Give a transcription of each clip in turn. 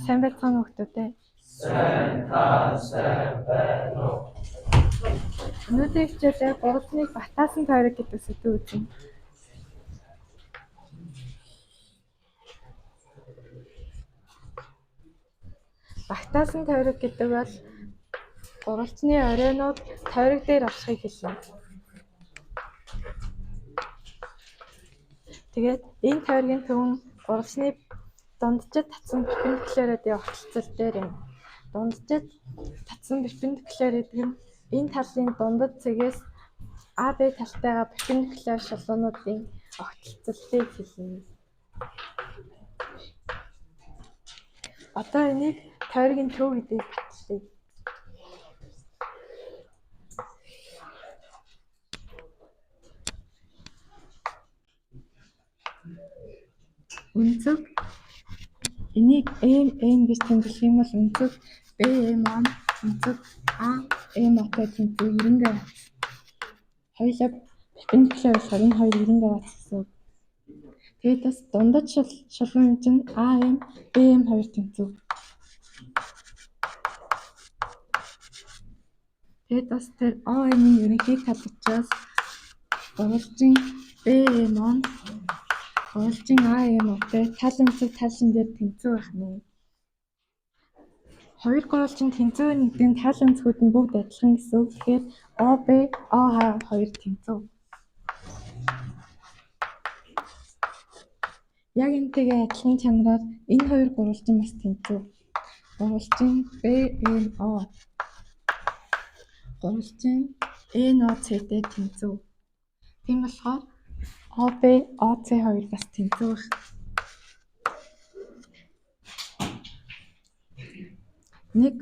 Сайн байцгаана уу хүмүүстээ. Сайн байна уу? Өнөөдрийн хичээлээр гуравдныг батаасан тойрог гэдэг сэдвийг үзнэ. Батаасан тойрог гэдэг бол гурвалжны оройнууд тойрог дээр оршихыг хэлнэ. Тэгээд энэ тойргийн төвөн гурвалжны дунджид татсан перпендикуляруудын огтлцол дээр юм. Дунджид татсан перпендикуляр гэдэг нь энэ талын дундад цэгээс AB талтайгаа перпендикуляр шалгуунуудын огтлцолыг хэлнэ. Одоо энийг тойргийн төв гэдгийг батлая. Өнцөг энийг m гэж тэмдэглэх юм бол өнцөг bm өнцөг am отой тэмдэг 90 градус. Хоёулаа перпендикуляр болохоор энэ хоёр 90 градус гэсэн үг. Тэгээд бас дундад шалгуун чинь am bm хоёр тэмцүү. Тэгээд бас тэр OM-ийн ерөнхий тал учраас гурвалжин bm гурвалжин am-тэй тал өнцөг талшин дээр тэмцүү байх нь. Хоёр гурвалжин тэмцүү нэгдэн тал өнцгүүд нь бүгд адилхан гэсэн үг. Тэгэхээр OB, OH хоёр тэмцүү. Яг энэтэйгээ адилхан чанараар энэ хоёр гурвалжин бас тэмцүү. Гурвалжин BMO гурвалжин NOC-тэй тэмцүү. Тийм болохоор OB, OC хоёр бас тэмцүү байх. Нэг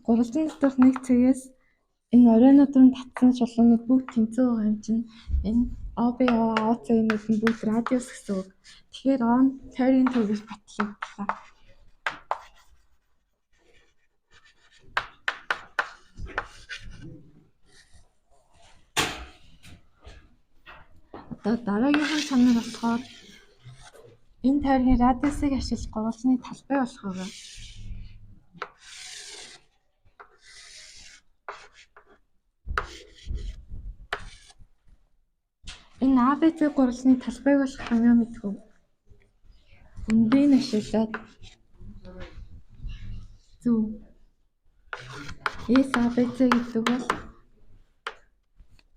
гурвалжин дотор нэг цэгээс энэ оройнууд руу татсан шалгуунууд бүгд тэмцүү байгаа юм чинь энэ OB, OC-нууд нь бүгд радиус гэсэн үг. Тэгэхээр он тойргийн төв гэж батлагдсан. Одоо дараагийнхан чанар болохоор энэ тойргийн радиусыг ашиглаж гурвалжны талбай болох байгаа. Энэ ABC гурвалжны талбайг болох хамаа мэдэх үү? Үндийг нь ашиглаад зөв. SABC гэдэг бол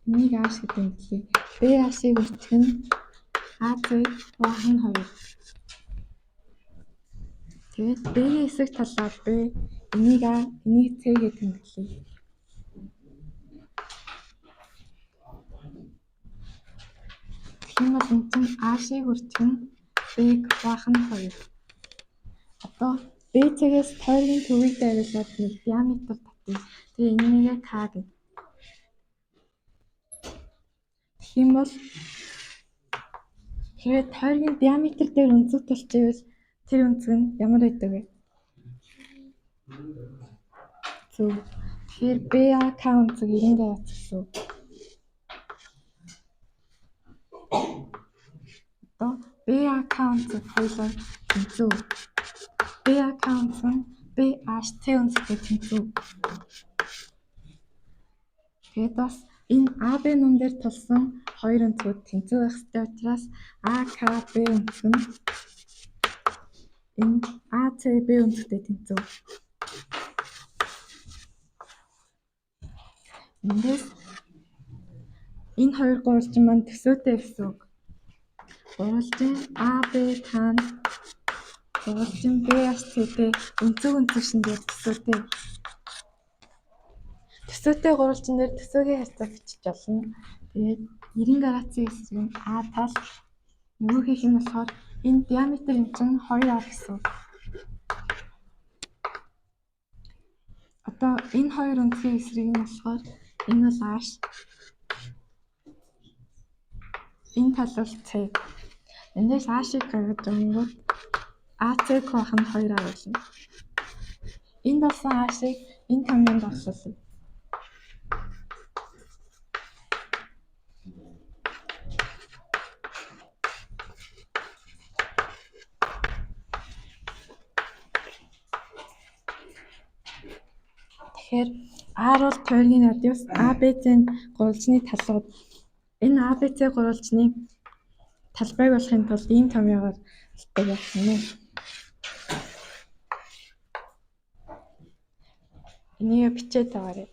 энийг H гэдэг юм гэлээ. BH-ийг үүсгэх нь AC баахан 2. Тэгээд B-ийн хэсэг талаа B, энийг A, энийг C гэдэг юм гэлээ. Тийм бол энэ чинь A-шийг үржих нь B-г баахан 2. Одоо B-цэгээс тойргийн төвийг дайруулад нэг диаметр татъя. Тэгээ энийгээ K гэнэ. Тийм бол хэрвээ тойргийн диаметр дээр өнцөг тулчихвал тэр өнцөг нь ямар байдаг вэ? Зөв. Тэгэхээр BAK өнцөг 90 градус гэсэн үг. Одоо BAK өнцөг хоёулаа тэмцүү. BAK өнцөг нь BHC өнцөгтэй тэмцүү. Тэгээд бас энэ AB нум дээр тулсан хоёр өнцгүүд тэмцүү байх ёстой учраас AKB өнцөг нь энэ ACB өнцөгтэй тэмцүү. Эндээс энэ хоёр гурвалжин маань төсөөтэй гэсэн үг. Гурвалжин AB таана гурвалжин BHC-тэй өнцөг шин дээр төсөөтэй. Төсөөтэй гурвалжин дээр төсөөгийн харьцааг бичиж олно. Тэгээд 90 градусын эсрэг нь А тал нөгөөх нь болохоор энэ диаметр энэ чинь 2R гэсэн үг. Одоо энэ хоёр өнцгийн эсрэг нь болохоор энэ бол H. Энэ тал бол C. Эндээс H-ийг гаргаж өгөнгөт AC байх нь 2R болно. Энд болсон H-ийг энэ камеранд оруулъя. Тэгэхээр R бол тойргийн радиус ABC-ийн гурвалжны талууд. Энэ ABC гурвалжны талбайг олохын тулд ийм томьёогоор хэлдэг байна. Энийг бичээд байгаарай.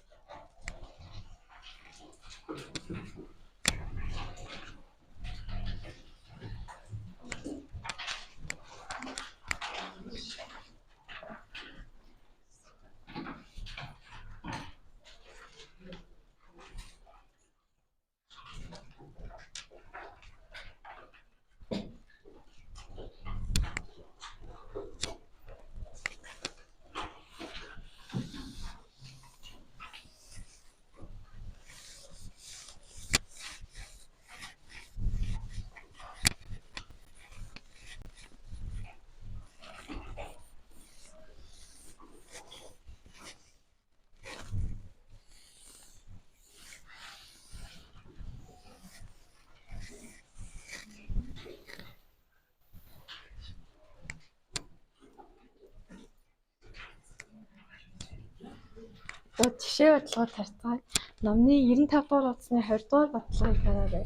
Жишээ бодлогоор тарцгаая. Номны 95 дугаар утасны 20 дугаар баталгааг хараарай.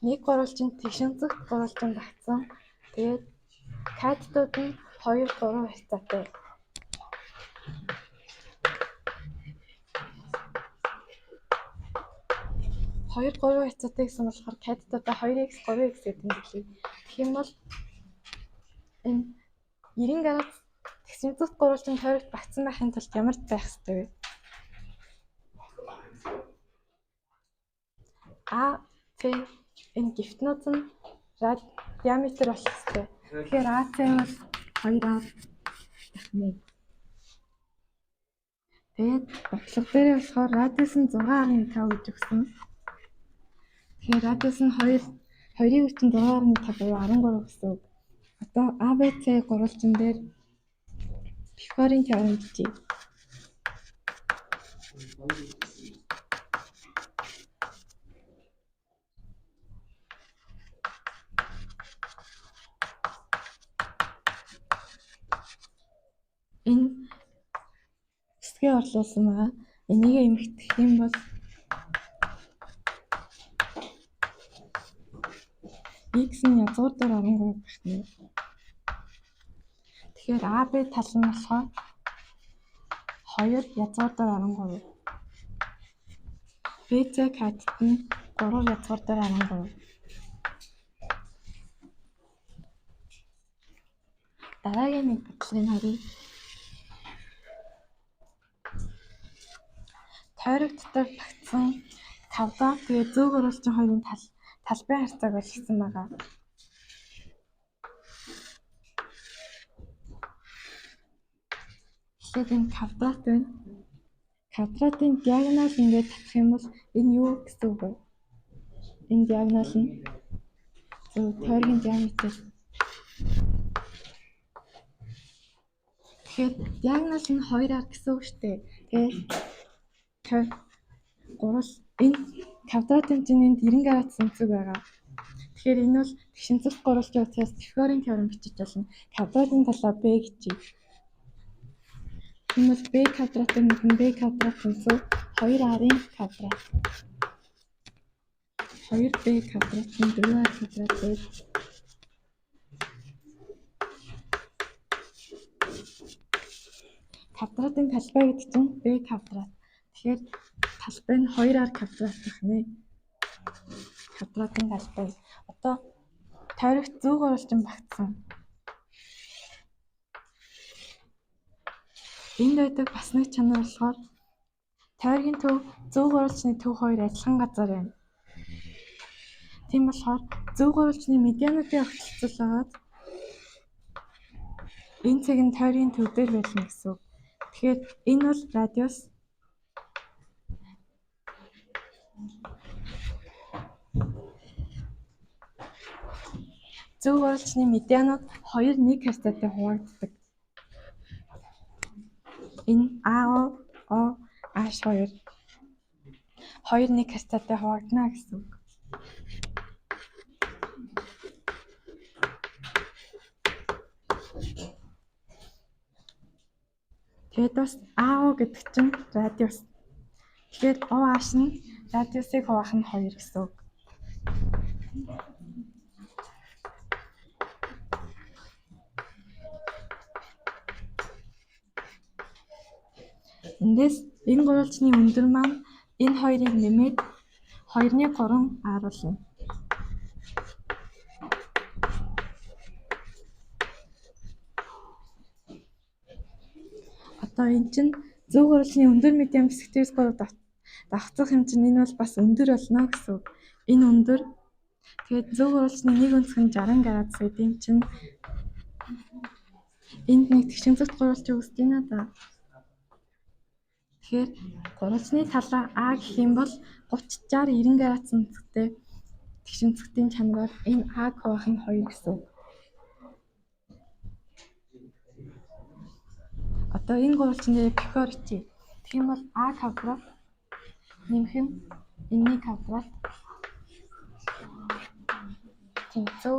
Нэг гурвалжинд тэгшинцэгт гурвалжин багтсан. Тэгээд катетууд нь 2, 3 харьцаатай. Хоёр 3 харьцаатай гэсэн болохоор катетуудаа 2x 3x гэдэг юм билий. Тэгэх юм бол энэ 90 градус тэгшинцэгт гурвалжин тойрогт багтсан байхын тулд ямар байх ёстой вэ? AC энэ гифтнууд нь диаметр болох ёстой. Тэгэхээр AC бол 2R гэх юм. Тэгээд бодлого дээр болохоор радиус нь 6.5 гэж өгсөн. Тэгэхээр радиус нь 2-ийн хүчин 6.5 буюу 13 гэсэн үг. Одоо ABC гурвалжин дээр Пифагорын теорем бичье. Энэ хэсгээ орлуулсан байгаа. Энийг эмхтэх юм бол x нь язгуур дээр 13 байх нь. Тэгэхээр AB тал нь болохоор 2 язгуур дээр 13. BC катет нь 3 язгуур дээр 13. Дараагийн нэг баталгааг харъя. Тойрог дотор багтсан тавдаа тэгээ зөв гурвалжин хоёрын талбайн харьцааг олгосон байгаа. Тэгэхээр энэ квадрат байна. Квадратын диагонал ингээд татах юм бол энэ юу гэсэн үг вэ? Энэ диагонал нь тойргийн диаметр. Тэгэхээр диагонал нь 2R гэсэн үг шүү дээ. Тэгээд энэ квадратын чинээнд 90 градус өнцөг байгаа. Тэгэхээр энэ бол тэгшинцэгт гурвалжин учраас Пифагорын теорем бичиж болно. Квадратын талаа b гэжье. Энэ бол b квадратын нь b квадрат өнцөг 2r-ын квадрат. 2b квадрат нь 4r квадрат гэж. Квадратын талбай гэдэг чинь b квадрат. Тэгэхээр талбай нь 2r квадрат гэх нэ. Квадратын талбай. Одоо тойрогт зөв гурвалжин багтсан. Энд байдаг бас нэг чанар болохоор тойргийн төв зөв гурвалжны төв хоёр адилхан газар байна. Тийм болохоор зөв гурвалжны медиануудын огтлцол байгаад энэ цаг нь тойргийн төв дээр байна гэсэн үг. Тэгэхээр энэ бол радиус. Зөв гурвалжны медианууд 2-1 харьцаатай хуваагддаг. Энэ AO, нааш 2. 2 нэг квадраттай хуваагдана гэсэн үг. Тэгээд бас АО гэдэг чинь радиус. Тэгэхээр OH нь радиусыг хуваах нь 2 гэсэн үг. Эндээс энэ гурвалжны өндөр маань энэ хоёрыг нэмээд 2-ны 3 ааруулна. Одоо энэ чинь зөв гурвалжны өндөр медиум хэсэгтээс 3 давхцах юм чинь энэ бол бас өндөр болно гэсэн үг. Энэ өндөр. Тэгээд зөв гурвалжны нэг өнцөг нь 60 градус гэдэг юм чинь энд нэг тэгшинцэгт гурвалж үүсдэг нэ да. Тэгэхээр гурвалжны талаа А гэх юм бол 30, 60, 90 градус өнцгтэй тэгшинцэгтийн чанараар энэ А хуваах нь 2 гэсэн үг. Одоо энэ гурвалжны Пифагорычи. Тэгэх юм бол А квадрат нэмэх нь энэний квадрат. Тэнцүү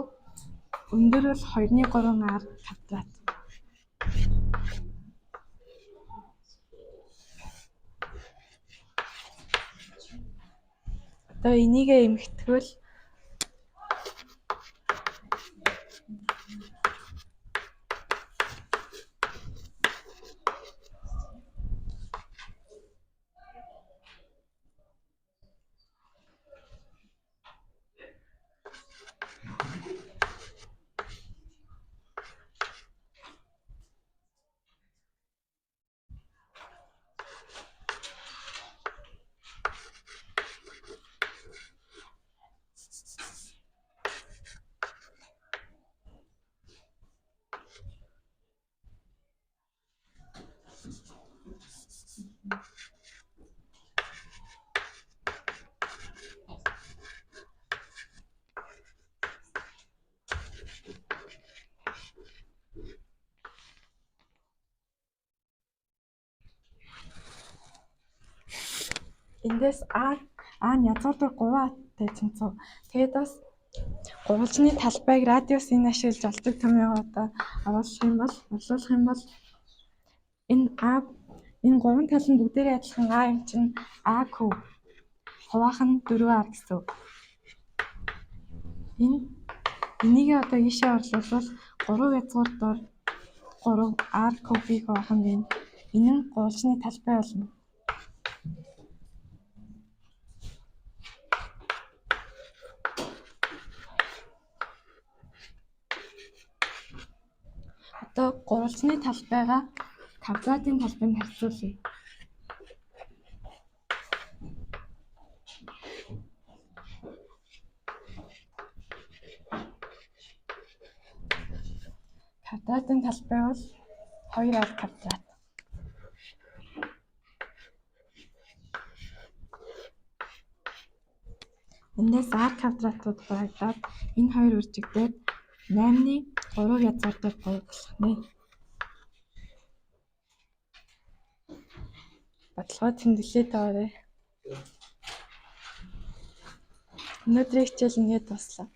өндөр бол 2-ны 3 ар квадрат. Одоо энийгээ эмхтгэвэл эндээс А нь язгуурдаа 3 аттай тэнцүү. Тэгээд бас гурвалжны талбайг радиусын ашиглаж олдог томьёогоодоо оруулах юм бол энэ гурван тал нь бүгдээрээ адилхан А юм чинь А куб. Хуваах нь 4R гэсэн үг. Энийг одоо ийшээ орлуулбал 3 язгуурдаар 3R кубыг хуваах нь энэ нь гурвалжны талбай болно. Одоо гурвалжны талбайгаа квадратын талбайд харьцуулъя. Квадратын талбай бол 2R квадрат. Эндээс R квадратууд барагдаад энэ хоёр үржигдээд 8-ны 3 язгуурдаар 3 болох нэ. Бодлогоо тэмдэглээ таваарай. Өнөөдрийн хичээл ингээд дуслаа.